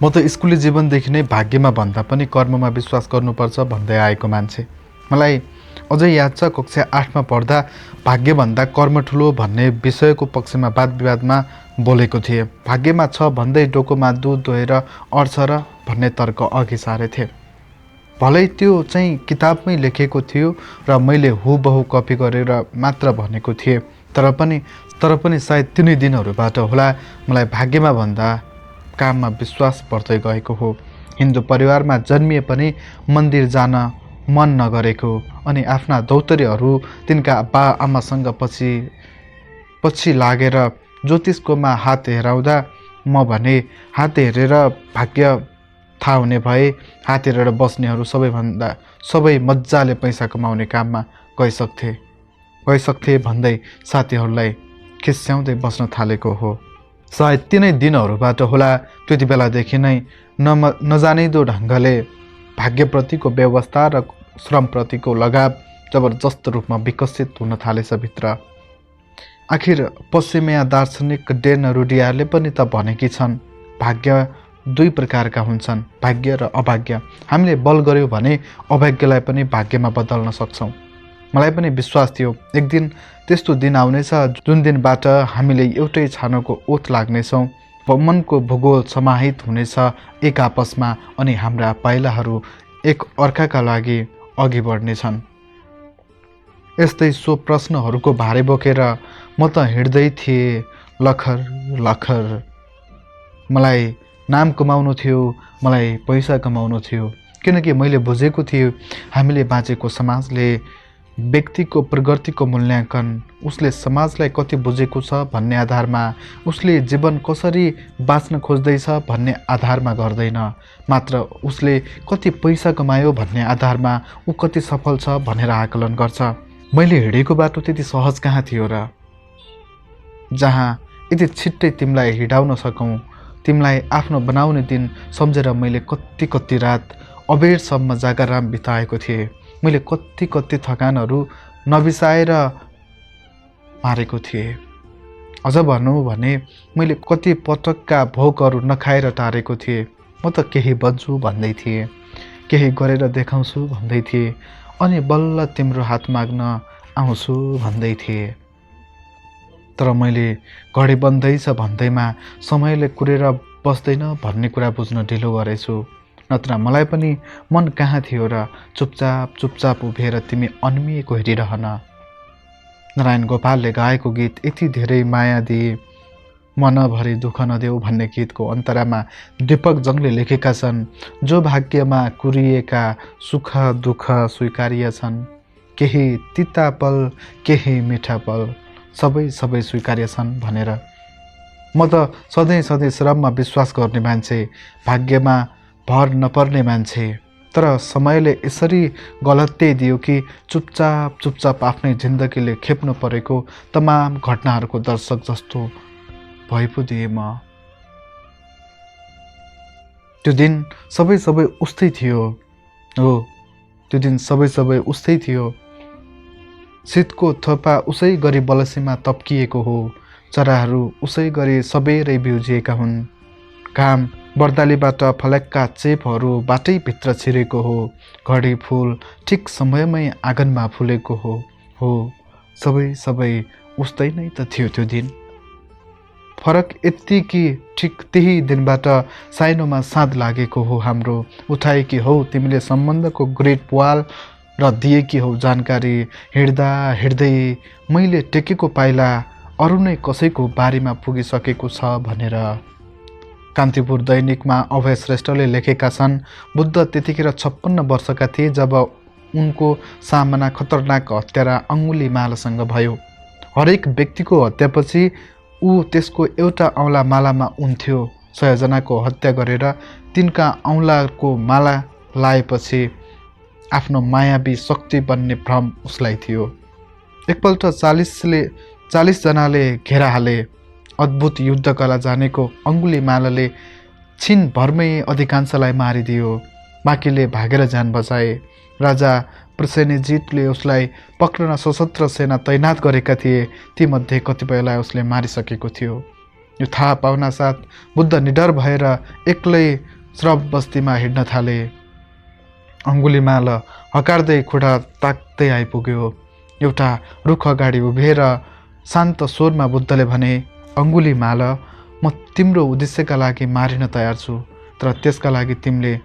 म त स्कुली जीवनदेखि नै भाग्यमा भन्दा पनि कर्ममा विश्वास गर्नुपर्छ भन्दै आएको मान्छे। मलाई अझै याद छ कक्षा 8मा पढ्दा भाग्यभन्दा कर्म ठुलो भन्ने विषयको पक्षमा वाद विवादमा बोलेको थिएँ। भाग्यमा छ भन्दै डोकोमा दुध धोएर अड्छ र भन्ने तर्क अघि सारेथे। भलै त्यो चाहिँ किताबमै लेखेको थियो र मैले हुबहु कपी गरेर मात्र भनेको थिएँ। तर पनि सायद तिनै दिनहरूबाट होला मलाई भाग्यमा भन्दा काममा विश्वास बढ्दै गएको हो। हिन्दू परिवारमा जन्मिए पनि मन्दिर जान मन नगरेको अनि आफ्ना दौतरीहरू तिनका बा आमासँग पछि लागेर ज्योतिषकोमा हात हेराउँदा म भने हात हेरेर भाग्य थाहा हुने भए हात हेरेर बस्नेहरू सबै मजाले पैसा कमाउने काममा गइसक्थे भन्दै साथीहरूलाई खिस्याउँदै बस्न थालेको हो। सायद तिनै दिनहरूबाट होला त्यति बेलादेखि नै नजानिदो ढङ्गले भाग्यप्रतिको व्यवस्था र श्रमप्रतिको लगाव जबरजस्त रूपमा विकसित हुन थालेछ भित्र। आखिर पश्चिमिया दार्शनिक डेन रुडियाले पनि त भनेकी छन् भाग्य दुई प्रकारका हुन्छन्, भाग्य र अभाग्य। हामीले बल गर्यौँ भने अभाग्यलाई पनि भाग्यमा बदल्न सक्छौँ। मलाई पनि विश्वास थियो एक दिन त्यस्तो दिन आउनेछ जुन दिनबाट हामीले एउटै छानोको ओत लाग्नेछौँ, मनको भूगोल समाहित हुनेछ एक आपसमा अनि हाम्रा पाइलाहरू एक अर्काका लागि अघि बढ्नेछन्। यस्तै सो प्रश्नहरूको भारे बोकेर म त हिँड्दै थिएँ लखर। मलाई नाम कमाउनु थियो, मलाई पैसा कमाउनु थियो, किनकि मैले बुझेको थिएँ हामीले बाँचेको समाजले व्यक्तिको प्रगतिको मूल्याङ्कन उसले समाजलाई कति बुझेको छ भन्ने आधारमा, उसले जीवन कसरी बाँच्न खोज्दैछ भन्ने आधारमा गर्दैन, मात्र उसले कति पैसा कमायो भन्ने आधारमा ऊ कति सफल छ भनेर आकलन गर्छ। मैले हिँडेको बाटो त्यति सहज कहाँ थियो र, जहाँ यति छिट्टै तिमीलाई हिँडाउन सकौँ। तिमीलाई आफ्नो बनाउने दिन सम्झेर मैले कति रात अबेरसम्म जागराम बिताएको थिएँ। मैले कति थकानहरू नबिसाएर मारेको थिएँ। अझ भनौँ भने मैले कति पटकका भोकहरू नखाएर टारेको थिएँ। म त केही बन्छु भन्दै थिएँ, केही गरेर देखाउँछु भन्दै थिएँ, अनि बल्ल तिम्रो हात माग्न आउँछु भन्दै थिएँ। तर मैले घडी बन्दैछ भन्दैमा समयले कुरेर बस्दैन भन्ने कुरा बुझ्न ढिलो गरेछु। नत्र मलाई पनि मन कहाँ थियो र चुपचाप उभिएर तिमी अन्मिएको हेरिरहन। नारायण गोपालले गाएको गीत यति धेरै माया दिए मनभरि दुःख नदेऊ भन्ने गीतको अन्तरामा दीपक जङले लेखेका छन्, जो भाग्यमा कुरिएका सुख दुःख स्वीकार्य छन्, केही तिता पल केही मिठा पल सबै स्वीकार्य छन् भनेर। म त सधैँ श्रममा विश्वास गर्ने मान्छे, भाग्यमा भर नपर्ने मान्छे। तर समयले यसरी गलत्यै दियो कि चुपचाप आफ्नै जिन्दगीले खेप्नु परेको तमाम घटनाहरूको दर्शक जस्तो भइ पो दिएँ म। त्यो दिन सबै उस्तै थियो। हो, त्यो दिन सबै उस्तै थियो। शीतको थोपा उसै गरी बलसीमा तप्किएको हो, चराहरू उसै गरी सबेरै बिउजिएका हुन्, घाम बर्दालीबाट फलक्का चेपहरू बाटैभित्र छिरेको हो, घडी फुल ठिक समयमै आँगनमा फुलेको हो। सबै उस्तै नै त थियो त्यो दिन। फरक यति कि ठिक त्यही दिनबाट साइनोमा साँध लागेको हो हाम्रो। उठाएकी हौ तिमीले सम्बन्धको ग्रेट पुवाल र दिएकी हौ जानकारी। हिँड्दै मैले टेकेको पाइला अरू नै कसैको बारीमा पुगिसकेको छ भनेर। कान्तिपुर दैनिकमा अभय श्रेष्ठले लेखेका छन्, बुद्ध त्यतिखेर 56 वर्षका थिए जब उनको सामना खतरनाक हत्यारा अङ्गुली मालासँग भयो। हरेक व्यक्तिको हत्यापछि ऊ त्यसको एउटा औँला मालामा उन्थ्यो। 100 जनाको हत्या गरेर तिनका औँलाको माला लाएपछि आफ्नो मायावी शक्ति बन्ने भ्रम उसलाई थियो। एकपल्ट 40 जनाले घेरा हाले। अद्भुत युद्धकला जानेको अङ्गुली मालाले छिनभरमै अधिकांशलाई मारिदियो, बाँकीले भागेर जान बचाए। राजा प्रसेनजितले उसलाई पक्रन सशस्त्र सेना तैनात गरेका थिए, तीमध्ये कतिपयलाई उसले मारिसकेको थियो। यो थाहा पाउनासाथ बुद्ध निडर भएर एक्लै श्रव बस्तीमा हिँड्न थाले। अङ्गुलीमाल हकार्दै खुट्टा ताक्दै आइपुग्यो। एउटा रुख अगाडि उभिएर शान्त स्वरमा बुद्धले भने, अङ्गुलीमाल, म तिम्रो उद्देश्यका लागि मारिन तयार छु, तर त्यसका लागि तिमीले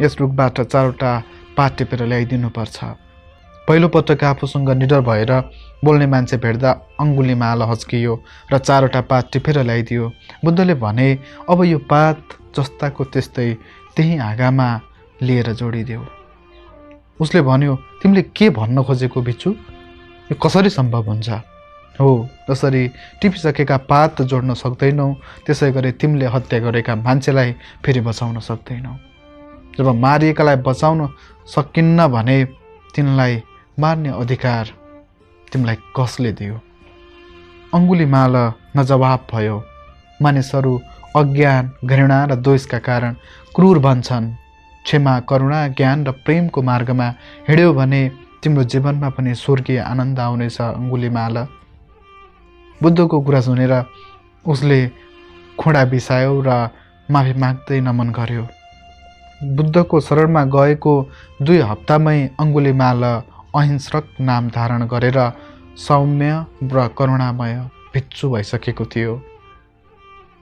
यस रुखबाट 4वटा पात टिपेर ल्याइदिनुपर्छ। पहिलोपटक आफूसँग निडर भएर बोल्ने मान्छे भेट्दा अङ्गुलीमाल हच्कियो र 4वटा पात टिपेर ल्याइदियो। बुद्धले भने, अब यो पात जस्ताको त्यस्तै त्यही हाँगामा लिएर जोडिदेऊ। उसले भन्यो, तिमीले के भन्न खोजेको बिच्चु? यो कसरी सम्भव हुन्छ? हो, जसरी टिपिसकेका पात जोड्न सक्दैनौ त्यसै गरी तिमीले हत्या गरेका मान्छेलाई फेरि बचाउन सक्दैनौ। जब मारिएकालाई बचाउन सकिन्न भने तिनलाई मार्ने अधिकार तिमीलाई कसले दियो? अङ्गुलीमाल नजवाब भयो। मानिसहरू अज्ञान, घृणा र द्वेषका कारण क्रूर बन्छन्। क्षमा, करुणा, ज्ञान र प्रेमको मार्गमा हिँड्यौ भने तिम्रो जीवनमा पनि स्वर्गीय आनन्द आउनेछ। अङ्गुलीमाल। बुद्धको कुरा सुनेर उसले खुँडा बिसायो र माफी माग्दै नमन गर्यो। बुद्धको शरणमा गएको 2 हप्तामै अङ्गुलीमाल अहिंसक नाम धारण गरेर सौम्य र करुणामय भिक्षु भइसकेको थियो।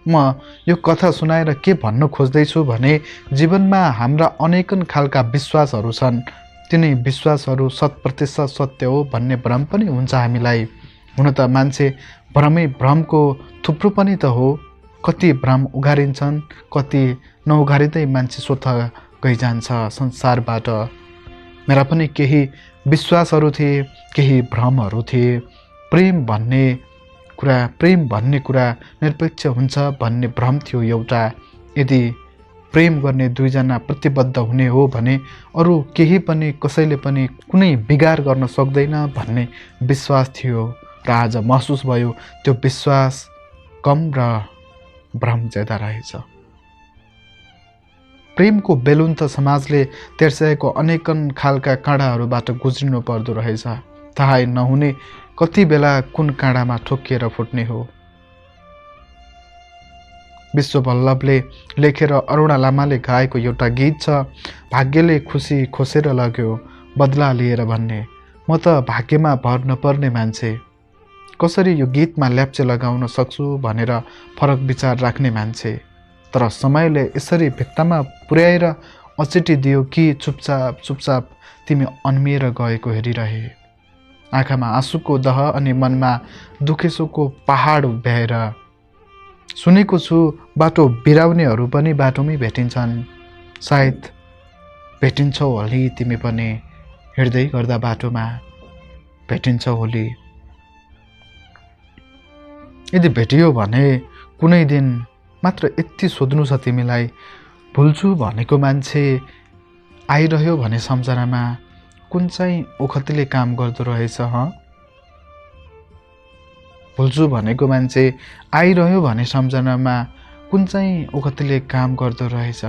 म यो कथा सुनाएर के भन्न खोज्दैछु भने जीवनमा हाम्रा अनेकन खालका विश्वासहरू छन्। तिनै विश्वासहरू 100% सत्य हो भन्ने भ्रम पनि हुन्छ हामीलाई। हुन त मान्छे भ्रमै भ्रमको थुप्रो पनि त हो। कति भ्रम उघारिन्छन्, कति नउघारिँदै मान्छे स्वतः गइजान्छ संसारबाट। मेरा पनि केही विश्वासहरू थिए, केही भ्रमहरू थिए। प्रेम भन्ने कुरा निरपेक्ष हुन्छ भन्ने भ्रम थियो एउटा। यदि प्रेम गर्ने 2 जना प्रतिबद्ध हुने हो भने अरू केही पनि कसैले पनि कुनै बिगार गर्न सक्दैन भन्ने विश्वास थियो र आज महसुस भयो त्यो विश्वास कम र भ्रम ज्यादा रहेछ। प्रेमको बेलुन त समाजले तेर्स्याएको अनेकन खालका काँडाहरूबाट गुज्रिनु पर्दो रहेछ। थाहै नहुने कति बेला कुन काँडामा ठोकिएर फुट्ने हो। विश्ववल्लभले लेखेर अरुणा लामाले गाएको एउटा गीत छ, भाग्यले खुसी खोसेर लग्यो बदला लिएर भन्ने। म त भाग्यमा भर नपर्ने मान्छे, कसरी यो गीतमा ल्याप्चे लगाउन सक्छु भनेर फरक विचार राख्ने मान्छे। तर समयले यसरी भित्तामा पुर्याएर अचेटिदियो कि चुपचाप तिमी अन्मिएर गएको हेरिरहे। आँखामा आँसुको दह अनि मनमा दुखेसोको पहाड उभ्याएर। सुनेको छु बाटो बिराउनेहरू पनि बाटोमै भेटिन्छन्। सायद भेटिन्छौ होली तिमी पनि हिँड्दै गर्दा बाटोमा भेटिन्छौ होली। यदि भेटियो भने कुनै दिन मात्र यति सोध्नु छ तिमीलाई, भुल्छु भनेको मान्छे आइरह्यो भने सम्झनामा कुन चाहिँ ओखतीले काम गर्दो रहेछ? भुल्छु भनेको मान्छे आइरह्यो भने सम्झनामा कुन चाहिँ ओखतीले काम गर्दो रहेछ?